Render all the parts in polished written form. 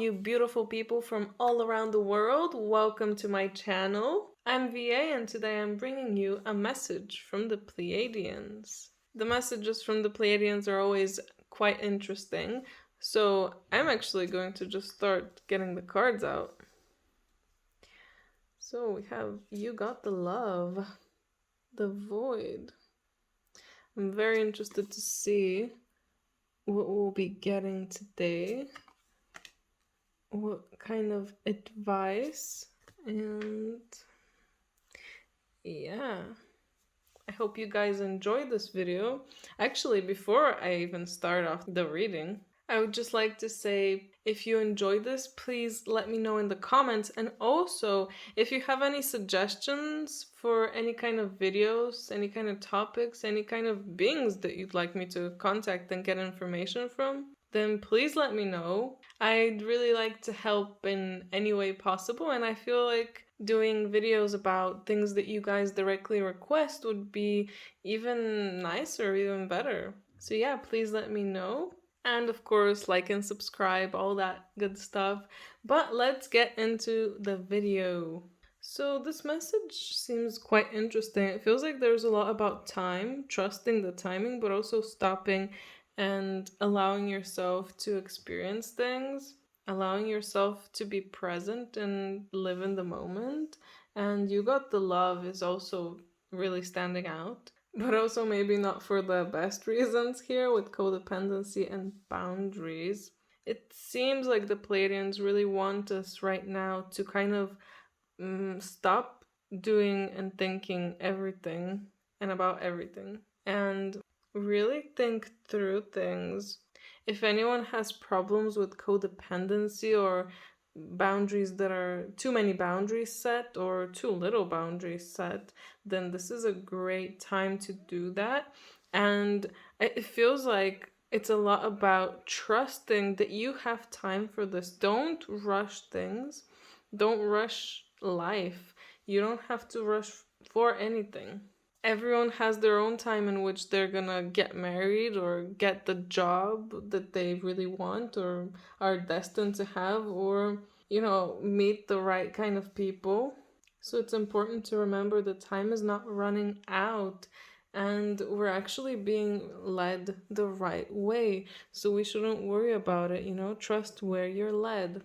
you beautiful people from all around the world. Welcome to my channel. I'm VA and today I'm bringing you a message from the Pleiadians. The messages from the Pleiadians are always quite interesting, so I'm actually going to just start getting the cards out. So we have You Got the Love, the Void. I'm very interested to see what we'll be getting today. What kind of advice, and yeah, I hope you guys enjoyed this video. Actually, before I even start off the reading, I would just like to say, if you enjoyed this, please let me know in the comments. And also, if you have any suggestions for any kind of videos, any kind of topics, any kind of beings that you'd like me to contact and get information from, then please let me know. I'd really like to help in any way possible, and I feel like doing videos about things that you guys directly request would be even nicer, even better. So yeah, please let me know. And of course, like and subscribe, all that good stuff. But let's get into the video. So this message seems quite interesting. It feels like there's a lot about time, trusting the timing, but also stopping and allowing yourself to experience things, allowing yourself to be present and live in the moment. And You Got the Love is also really standing out, but also maybe not for the best reasons here with codependency and boundaries. It seems like the Pleiadians really want us right now to kind of stop doing and thinking everything and about everything and really think through things. If anyone has problems with codependency or boundaries that are too many boundaries set or too little boundaries set, then this is a great time to do that. And it feels like it's a lot about trusting that you have time for this. Don't rush things. Don't rush life. You don't have to rush for anything. Everyone has their own time in which they're gonna get married or get the job that they really want or are destined to have, or, meet the right kind of people. So it's important to remember that time is not running out and we're actually being led the right way. So we shouldn't worry about it, trust where you're led.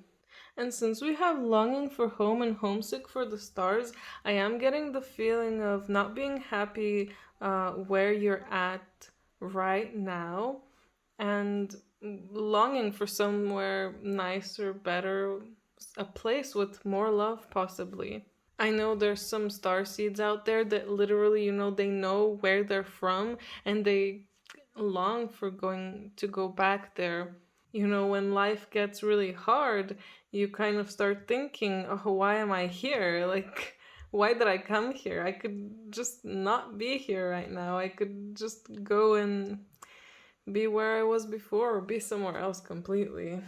And since we have longing for home and homesick for the stars, I am getting the feeling of not being happy where you're at right now and longing for somewhere nicer, better, a place with more love possibly. I know there's some starseeds out there that literally, they know where they're from and they long for going to go back there. When life gets really hard, you kind of start thinking, oh, why am I here? Like, why did I come here? I could just not be here right now. I could just go and be where I was before or be somewhere else completely.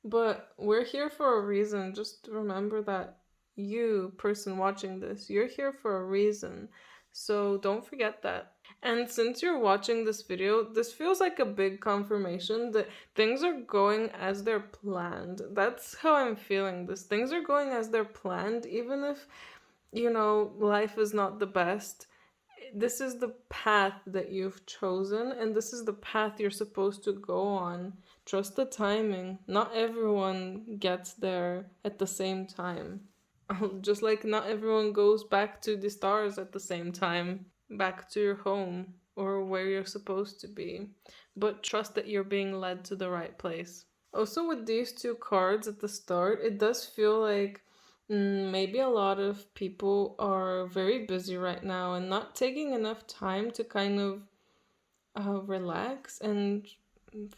But we're here for a reason. Just remember that you, person watching this, you're here for a reason. So don't forget that. And since you're watching this video, this feels like a big confirmation that things are going as they're planned. That's how I'm feeling this. Things are going as they're planned, even if, life is not the best. This is the path that you've chosen, and this is the path you're supposed to go on. Trust the timing. Not everyone gets there at the same time. Just like not everyone goes back to the stars at the same time, back to your home or where you're supposed to be. But trust that you're being led to the right place. Also, with these two cards at the start, it does feel like maybe a lot of people are very busy right now and not taking enough time to kind of relax and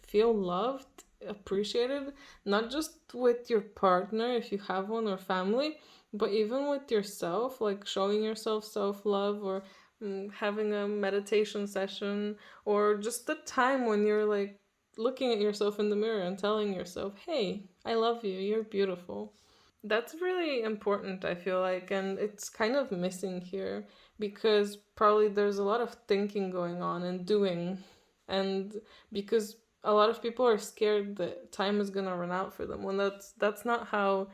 feel loved, appreciated, not just with your partner if you have one or family, but even with yourself, like showing yourself self-love or having a meditation session, or just the time when you're like looking at yourself in the mirror and telling yourself, hey, I love you, you're beautiful. That's really important, I feel like, and it's kind of missing here because probably there's a lot of thinking going on and doing, and because a lot of people are scared that time is gonna run out for them when that's not how,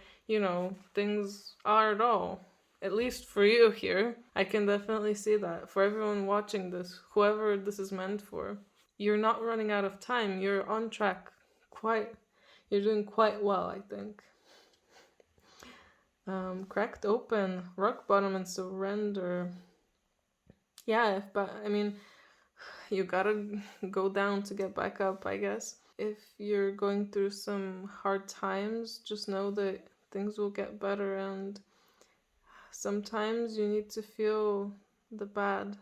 things are at all. At least for you here, I can definitely see that. For everyone watching this, whoever this is meant for, you're not running out of time. You're on track. Quite, you're doing quite well, I think. Cracked open, rock bottom, and surrender. Yeah, but I mean, you gotta go down to get back up, I guess. If you're going through some hard times, just know that things will get better, and sometimes you need to feel the bad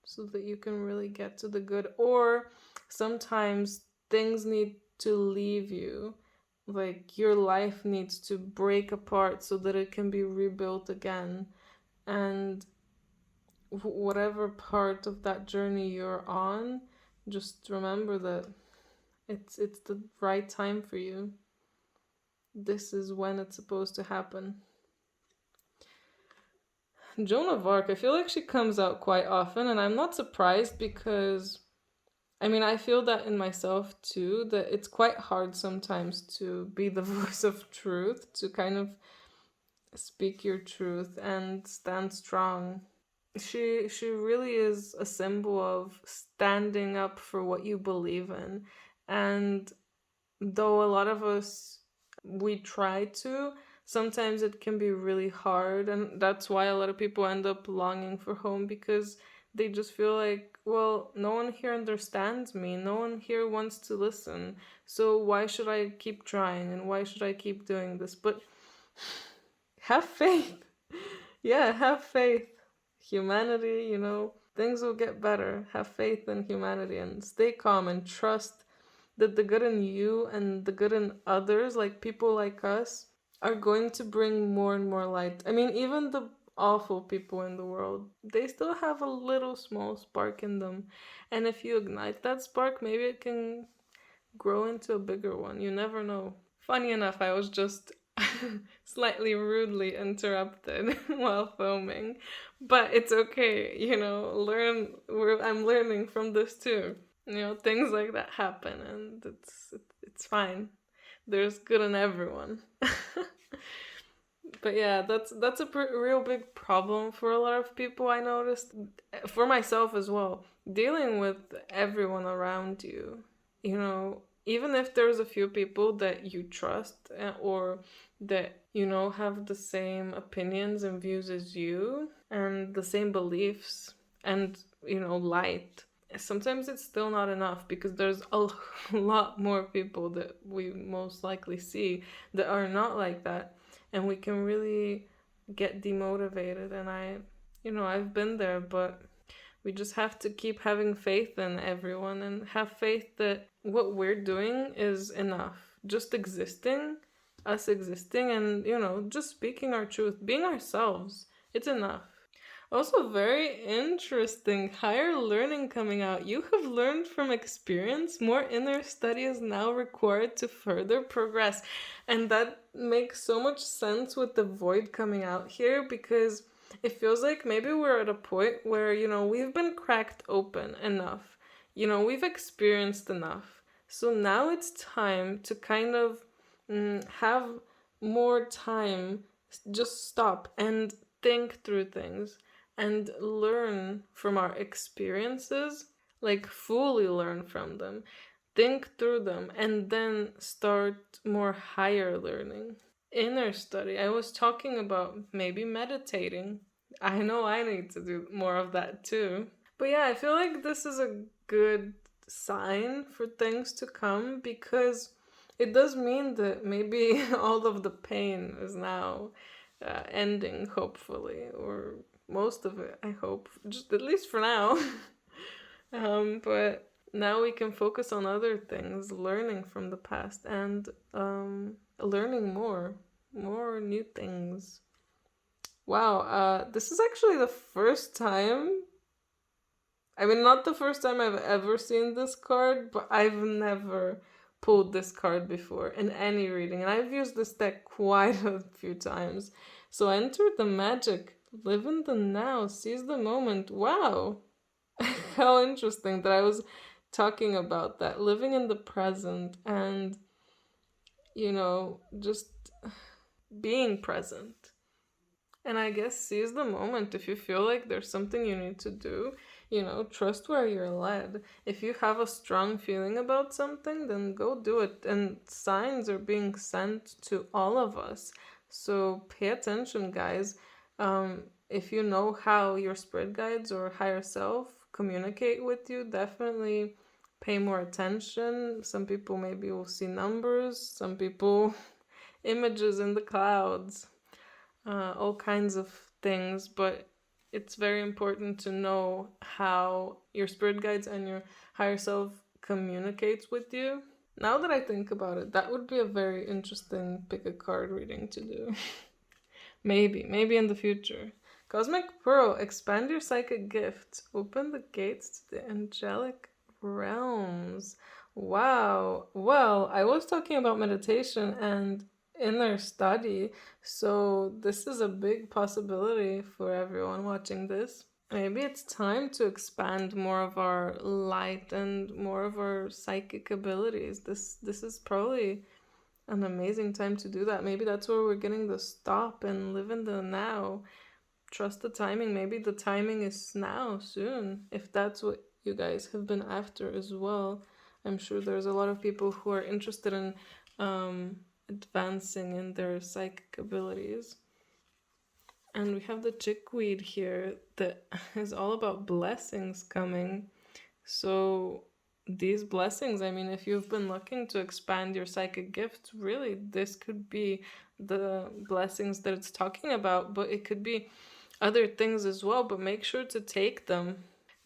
so that you can really get to the good. Or sometimes things need to leave you. Like your life needs to break apart so that it can be rebuilt again. And whatever part of that journey you're on, just remember that it's the right time for you. This is when it's supposed to happen. Joan of Arc, I feel like she comes out quite often, and I'm not surprised because, I mean, I feel that in myself too, that it's quite hard sometimes to be the voice of truth, to kind of speak your truth and stand strong. She really is a symbol of standing up for what you believe in. And though a lot of us, we try to, sometimes it can be really hard, and that's why a lot of people end up longing for home, because they just feel like, well, no one here understands me, no one here wants to listen, so why should I keep trying, and why should I keep doing this? But have faith. Yeah, have faith. Humanity, things will get better. Have faith in humanity and stay calm and trust that the good in you and the good in others, like people like us, are going to bring more and more light. I mean, even the awful people in the world, they still have a little small spark in them. And if you ignite that spark, maybe it can grow into a bigger one. You never know. Funny enough, I was just slightly rudely interrupted while filming, but it's okay. I'm learning from this too. Things like that happen, and it's fine. There's good in everyone. But yeah, that's a real big problem for a lot of people, I noticed. For myself as well. Dealing with everyone around you. Even if there's a few people that you trust, or that, have the same opinions and views as you, and the same beliefs, and, light. Sometimes it's still not enough, because there's a lot more people that we most likely see that are not like that. And we can really get demotivated. And I've been there, but we just have to keep having faith in everyone and have faith that what we're doing is enough. Just existing, us existing, and, just speaking our truth, being ourselves, it's enough. Also, very interesting, higher learning coming out. You have learned from experience. More inner study is now required to further progress. And that makes so much sense with the void coming out here, because it feels like maybe we're at a point where, we've been cracked open enough. We've experienced enough. So now it's time to kind of have more time, just stop and think through things and learn from our experiences, like fully learn from them, think through them, and then start more higher learning. Inner study. I was talking about maybe meditating. I know I need to do more of that too. But yeah, I feel like this is a good sign for things to come, because it does mean that maybe all of the pain is now ending, hopefully, or most of it, I hope, just at least for now. But now we can focus on other things, learning from the past, and learning more new things. Wow, this is actually the first time, I mean, not the first time I've ever seen this card, but I've never pulled this card before in any reading, and I've used this deck quite a few times. So enter the magic, live in the now, seize the moment. Wow. How interesting that I was talking about that, living in the present and, just being present. And I guess seize the moment. If you feel like there's something you need to do, trust where you're led. If you have a strong feeling about something, then go do it. And signs are being sent to all of us. So pay attention, guys. If you know how your spirit guides or higher self communicate with you, definitely pay more attention. Some people maybe will see numbers, some people images in the clouds, all kinds of things, but it's very important to know how your spirit guides and your higher self communicates with you. Now that I think about it, that would be a very interesting pick a card reading to do. Maybe in the future. Cosmic Pearl, expand your psychic gifts. Open the gates to the angelic realms. Wow. Well, I was talking about meditation and inner study, so this is a big possibility for everyone watching this. Maybe it's time to expand more of our light and more of our psychic abilities. This is probably an amazing time to do that. Maybe that's where we're getting the stop and live in the now. Trust the timing. Maybe the timing is now, soon, if that's what you guys have been after as well. I'm sure there's a lot of people who are interested in advancing in their psychic abilities. And we have the chickweed here that is all about blessings coming. So these blessings, I mean, if you've been looking to expand your psychic gifts, really, this could be the blessings that it's talking about, but it could be other things as well, but make sure to take them.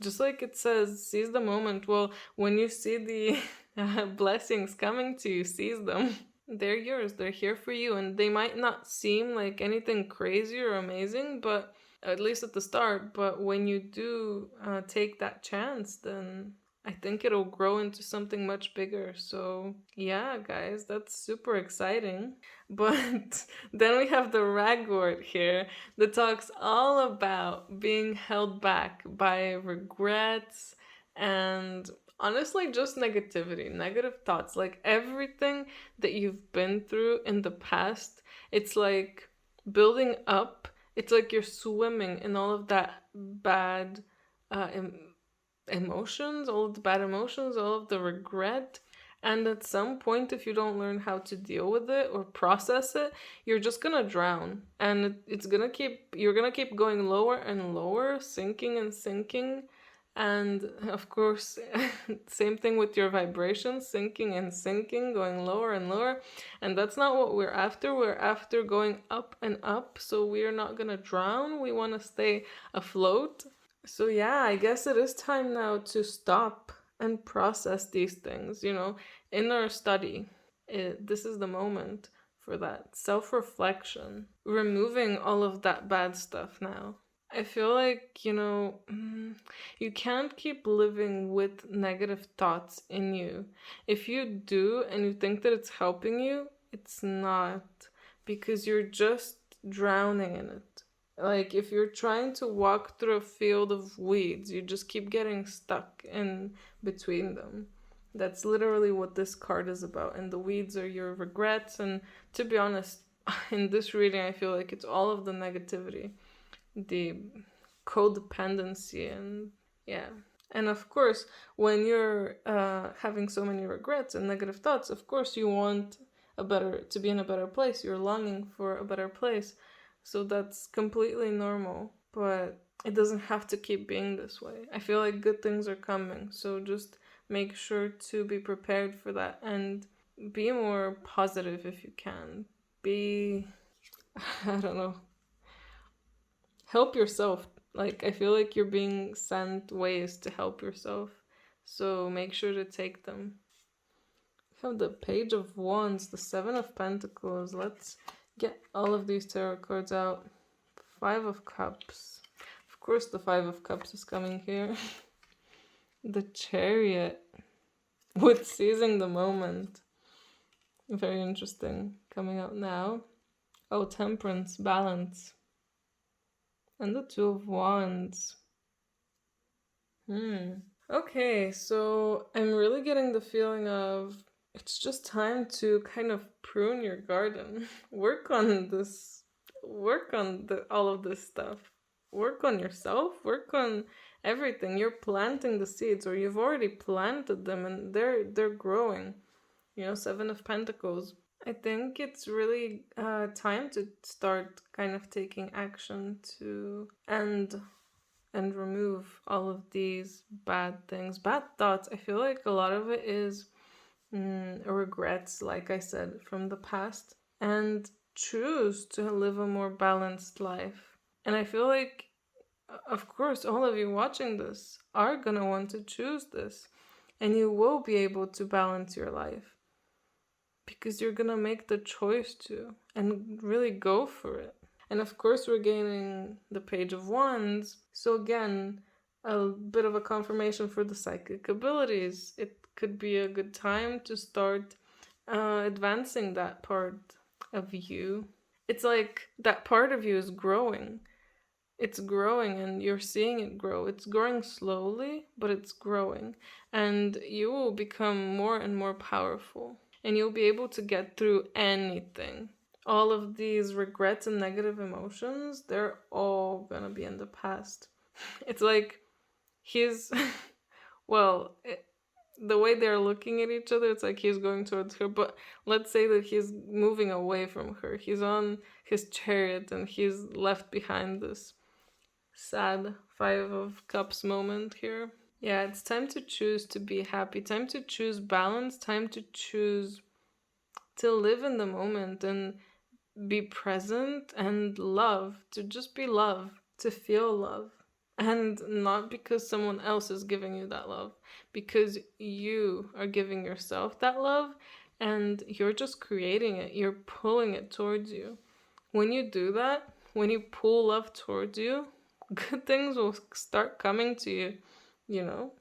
Just like it says, seize the moment. Well, when you see the blessings coming to you, seize them. They're yours. They're here for you. And they might not seem like anything crazy or amazing, but at least at the start. But when you do take that chance, then I think it'll grow into something much bigger. So yeah, guys, that's super exciting. But then we have the ragwort here that talks all about being held back by regrets and honestly just negativity, negative thoughts, like everything that you've been through in the past. It's like building up. It's like you're swimming in all of that bad uh, emotions, all of the bad emotions, all of the regret. And at some point, if you don't learn how to deal with it or process it, you're just gonna drown. And you're gonna keep going lower and lower, sinking and sinking. And of course, same thing with your vibrations, sinking and sinking, going lower and lower. And that's not what we're after. We're after going up and up. So we are not gonna drown. We wanna stay afloat. So yeah, I guess it is time now to stop and process these things, inner study. This is the moment for that self-reflection, removing all of that bad stuff now. I feel like, you can't keep living with negative thoughts in you. If you do and you think that it's helping you, it's not, because you're just drowning in it. Like if you're trying to walk through a field of weeds, you just keep getting stuck in between them. That's literally what this card is about. And the weeds are your regrets. And to be honest, in this reading, I feel like it's all of the negativity, the codependency, and yeah. And of course, when you're having so many regrets and negative thoughts, of course you want to be in a better place. You're longing for a better place. So that's completely normal, but it doesn't have to keep being this way. I feel like good things are coming, so just make sure to be prepared for that and be more positive if you can. I don't know, help yourself. Like, I feel like you're being sent ways to help yourself, so make sure to take them. We have the Page of Wands, the Seven of Pentacles. Let's get all of these tarot cards out. Five of Cups. Of course the Five of Cups is coming here. The Chariot with seizing the moment. Very interesting. Coming out now. Oh, Temperance, Balance. And the Two of Wands. Okay, so I'm really getting the feeling of it's just time to kind of prune your garden. Work on this, work on all of this stuff. Work on yourself, work on everything. You're planting the seeds, or you've already planted them and they're growing. You know, Seven of Pentacles. I think it's really time to start kind of taking action to end and remove all of these bad things, bad thoughts. I feel like a lot of it is regrets, like I said, from the past, and choose to live a more balanced life. And I feel like, of course, all of you watching this are gonna want to choose this, and you will be able to balance your life because you're gonna make the choice to and really go for it. And of course, we're gaining the Page of Wands. So, again, a bit of a confirmation for the psychic abilities. It could be a good time to start advancing that part of you. It's like that part of you is growing. It's growing and you're seeing it grow. It's growing slowly, but it's growing. And you will become more and more powerful. And you'll be able to get through anything. All of these regrets and negative emotions, they're all gonna be in the past. It's like he's, well, the way they're looking at each other, it's like he's going towards her, but let's say that he's moving away from her. He's on his chariot and he's left behind this sad Five of Cups moment here. Yeah, it's time to choose to be happy, time to choose balance, time to choose to live in the moment and be present and love, to just be love, to feel love. And not because someone else is giving you that love, because you are giving yourself that love and you're just creating it, you're pulling it towards you. When you do that, when you pull love towards you, good things will start coming to you, you know?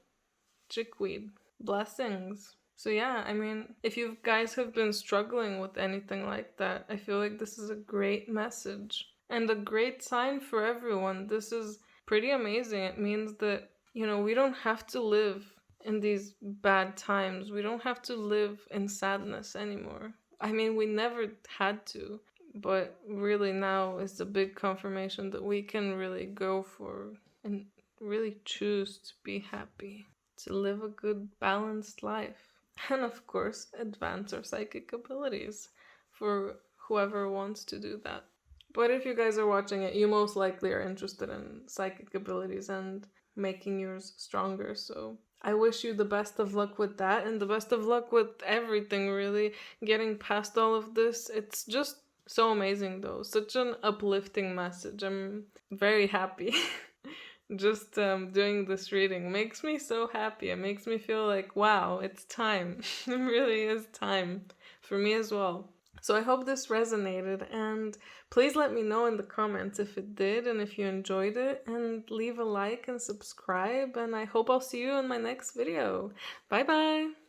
Chickweed. Blessings. So yeah, I mean, if you guys have been struggling with anything like that, I feel like this is a great message and a great sign for everyone. This is pretty amazing. It means that, you know, we don't have to live in these bad times. We don't have to live in sadness anymore. I mean, we never had to, but really now is the big confirmation that we can really go for and really choose to be happy, to live a good, balanced life. And of course, advance our psychic abilities for whoever wants to do that. But if you guys are watching it, you most likely are interested in psychic abilities and making yours stronger. So I wish you the best of luck with that and the best of luck with everything, really. Getting past all of this. It's just so amazing, though. Such an uplifting message. I'm very happy. Just doing this reading makes me so happy. It makes me feel like, wow, it's time. It really is time for me as well. So I hope this resonated, and please let me know in the comments if it did and if you enjoyed it, and leave a like and subscribe, and I hope I'll see you in my next video. Bye bye!